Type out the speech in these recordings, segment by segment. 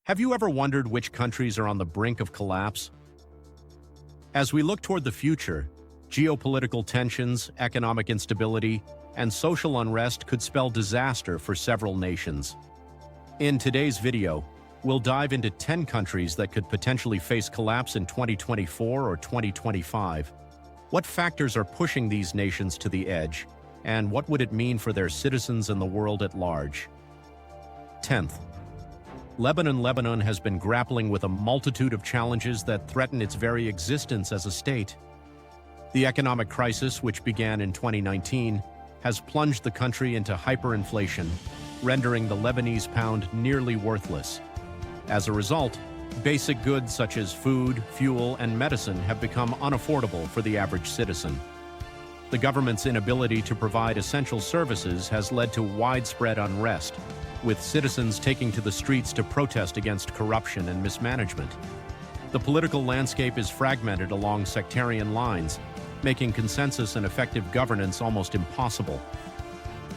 Have you ever wondered which countries are on the brink of collapse? As we look toward the future, geopolitical tensions, economic instability, and social unrest could spell disaster for several nations. In today's video, we'll dive into 10 countries that could potentially face collapse in 2024 or 2025. What factors are pushing these nations to the edge, and what would it mean for their citizens and the world at large? 10th. Lebanon has been grappling with a multitude of challenges that threaten its very existence as a state. The economic crisis, which began in 2019, has plunged the country into hyperinflation, rendering the Lebanese pound nearly worthless. As a result, basic goods such as food, fuel, and medicine have become unaffordable for the average citizen. The government's inability to provide essential services has led to widespread unrest, with citizens taking to the streets to protest against corruption and mismanagement. The political landscape is fragmented along sectarian lines, making consensus and effective governance almost impossible.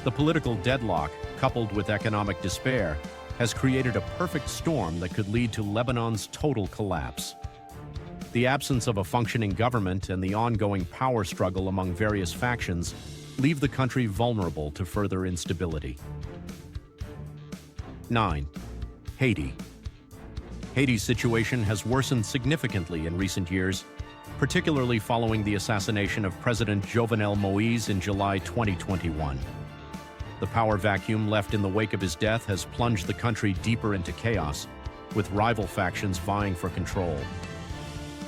The political deadlock, coupled with economic despair, has created a perfect storm that could lead to Lebanon's total collapse. The absence of a functioning government and the ongoing power struggle among various factions leave the country vulnerable to further instability. 9. Haiti. Haiti's situation has worsened significantly in recent years, particularly following the assassination of President Jovenel Moïse in July 2021. The power vacuum left in the wake of his death has plunged the country deeper into chaos, with rival factions vying for control.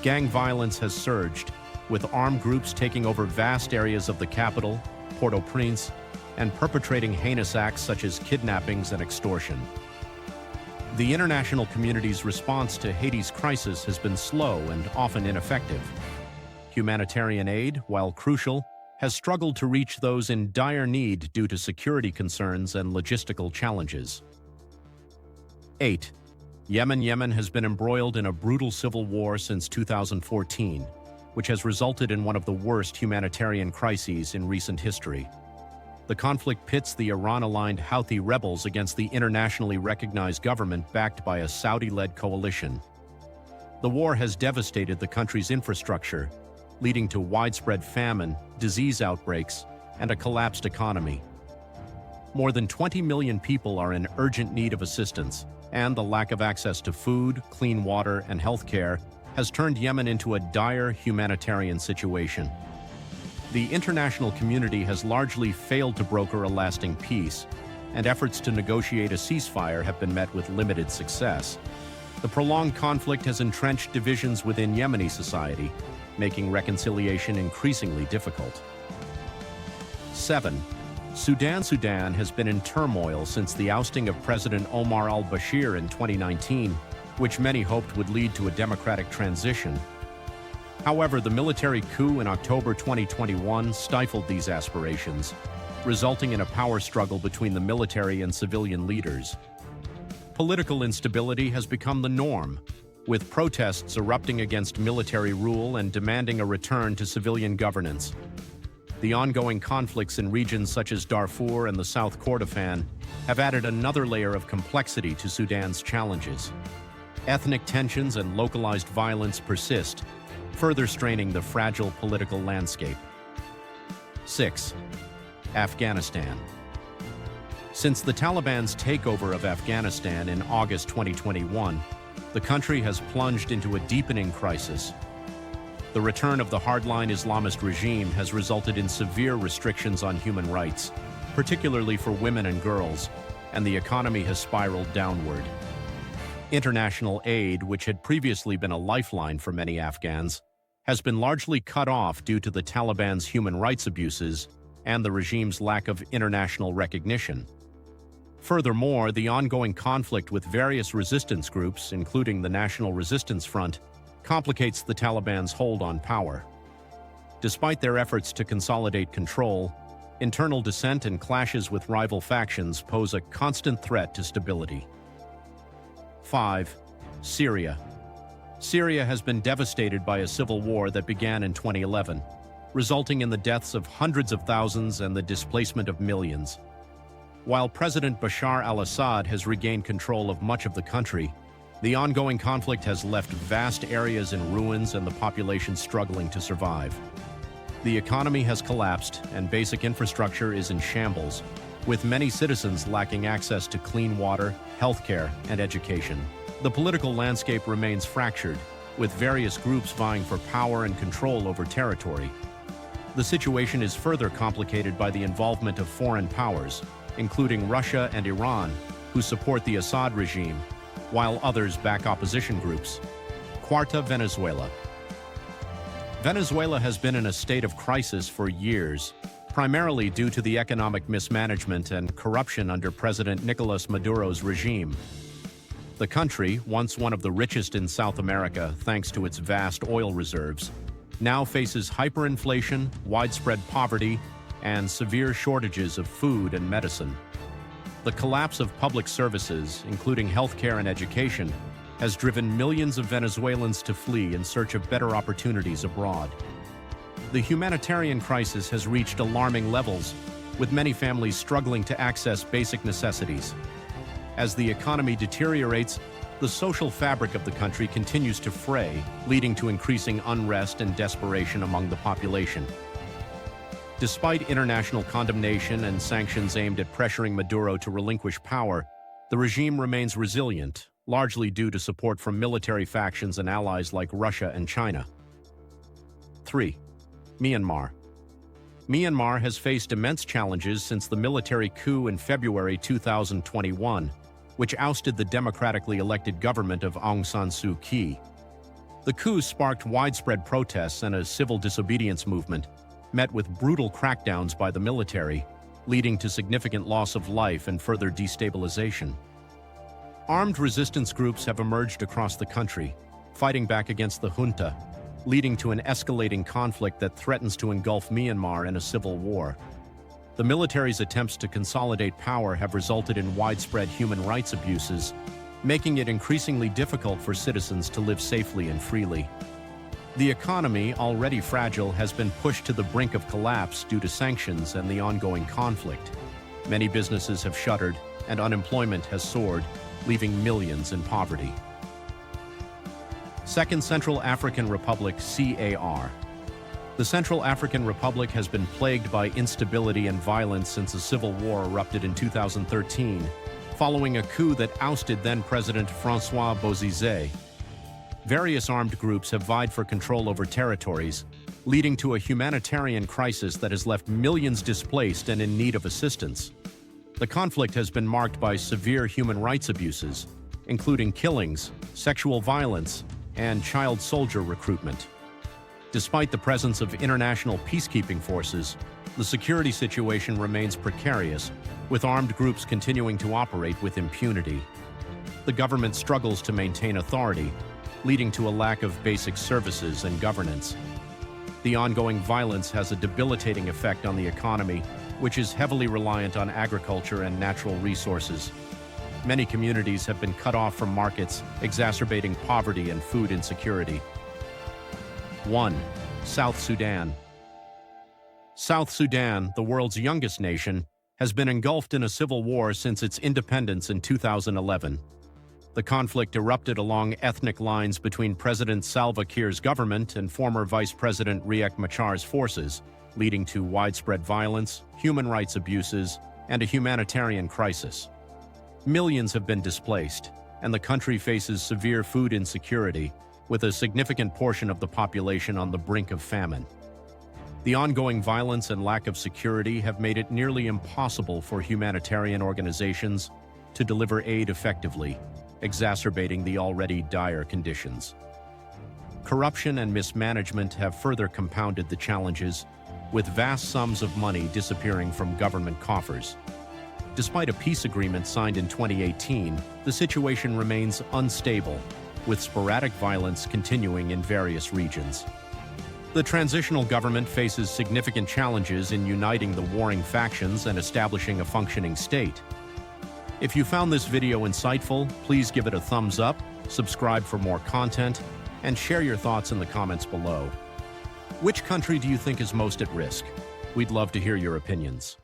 Gang violence has surged, with armed groups taking over vast areas of the capital, Port-au-Prince, and perpetrating heinous acts such as kidnappings and extortion. The international community's response to Haiti's crisis has been slow and often ineffective. Humanitarian aid, while crucial, has struggled to reach those in dire need due to security concerns and logistical challenges. 8. Yemen has been embroiled in a brutal civil war since 2014, which has resulted in one of the worst humanitarian crises in recent history. The conflict pits the Iran-aligned Houthi rebels against the internationally recognized government backed by a Saudi-led coalition. The war has devastated the country's infrastructure, leading to widespread famine, disease outbreaks, and a collapsed economy. More than 20 million people are in urgent need of assistance, and the lack of access to food, clean water, and health care has turned Yemen into a dire humanitarian situation. The international community has largely failed to broker a lasting peace, and efforts to negotiate a ceasefire have been met with limited success. The prolonged conflict has entrenched divisions within Yemeni society, making reconciliation increasingly difficult. 7. Sudan has been in turmoil since the ousting of President Omar al-Bashir in 2019, which many hoped would lead to a democratic transition. However, the military coup in October 2021 stifled these aspirations, resulting in a power struggle between the military and civilian leaders. Political instability has become the norm, with protests erupting against military rule and demanding a return to civilian governance. The ongoing conflicts in regions such as Darfur and the South Kordofan have added another layer of complexity to Sudan's challenges. Ethnic tensions and localized violence persist, further straining the fragile political landscape. 6. Afghanistan. Since the Taliban's takeover of Afghanistan in August 2021, the country has plunged into a deepening crisis. The return of the hardline Islamist regime has resulted in severe restrictions on human rights, particularly for women and girls, and the economy has spiraled downward. International aid, which had previously been a lifeline for many Afghans, has been largely cut off due to the Taliban's human rights abuses and the regime's lack of international recognition. Furthermore, the ongoing conflict with various resistance groups, including the National Resistance Front, complicates the Taliban's hold on power. Despite their efforts to consolidate control, internal dissent and clashes with rival factions pose a constant threat to stability. 5. Syria. Syria has been devastated by a civil war that began in 2011, resulting in the deaths of hundreds of thousands and the displacement of millions. While President Bashar al-Assad has regained control of much of the country, The ongoing conflict has left vast areas in ruins and the population struggling to survive. The economy has collapsed and basic infrastructure is in shambles, with many citizens lacking access to clean water, healthcare, and education. The political landscape remains fractured, with various groups vying for power and control over territory. The situation is further complicated by the involvement of foreign powers, including Russia and Iran, who support the Assad regime, while others back opposition groups. Cuarta, Venezuela. Venezuela has been in a state of crisis for years, primarily due to the economic mismanagement and corruption under President Nicolas Maduro's regime. The country, once one of the richest in South America thanks to its vast oil reserves, now faces hyperinflation, widespread poverty, and severe shortages of food and medicine. The collapse of public services, including healthcare and education, has driven millions of Venezuelans to flee in search of better opportunities abroad. The humanitarian crisis has reached alarming levels, with many families struggling to access basic necessities. As the economy deteriorates, the social fabric of the country continues to fray, leading to increasing unrest and desperation among the population. Despite international condemnation and sanctions aimed at pressuring Maduro to relinquish power, the regime remains resilient, largely due to support from military factions and allies like Russia and China. 3. Myanmar. Myanmar has faced immense challenges since the military coup in February 2021, which ousted the democratically elected government of Aung San Suu Kyi. The coup sparked widespread protests and a civil disobedience movement, met with brutal crackdowns by the military, leading to significant loss of life and further destabilization. Armed resistance groups have emerged across the country, fighting back against the junta, leading to an escalating conflict that threatens to engulf Myanmar in a civil war. The military's attempts to consolidate power have resulted in widespread human rights abuses, making it increasingly difficult for citizens to live safely and freely. The economy, already fragile, has been pushed to the brink of collapse due to sanctions and the ongoing conflict. Many businesses have shuttered, and unemployment has soared, leaving millions in poverty. Second Central African Republic, CAR. The Central African Republic has been plagued by instability and violence since a civil war erupted in 2013, following a coup that ousted then-President François Bozizé. Various armed groups have vied for control over territories, leading to a humanitarian crisis that has left millions displaced and in need of assistance. The conflict has been marked by severe human rights abuses, including killings, sexual violence, and child soldier recruitment. Despite the presence of international peacekeeping forces, the security situation remains precarious, with armed groups continuing to operate with impunity. The government struggles to maintain authority, leading to a lack of basic services and governance. The ongoing violence has a debilitating effect on the economy, which is heavily reliant on agriculture and natural resources. Many communities have been cut off from markets, exacerbating poverty and food insecurity. 1. South Sudan. South Sudan, the world's youngest nation, has been engulfed in a civil war since its independence in 2011. The conflict erupted along ethnic lines between President Salva Kiir's government and former Vice President Riek Machar's forces, leading to widespread violence, human rights abuses, and a humanitarian crisis. Millions have been displaced, and the country faces severe food insecurity, with a significant portion of the population on the brink of famine. The ongoing violence and lack of security have made it nearly impossible for humanitarian organizations to deliver aid effectively, exacerbating the already dire conditions. Corruption and mismanagement have further compounded the challenges, with vast sums of money disappearing from government coffers. Despite a peace agreement signed in 2018, the situation remains unstable, with sporadic violence continuing in various regions. The transitional government faces significant challenges in uniting the warring factions and establishing a functioning state. If you found this video insightful, please give it a thumbs up, subscribe for more content, and share your thoughts in the comments below. Which country do you think is most at risk? We'd love to hear your opinions.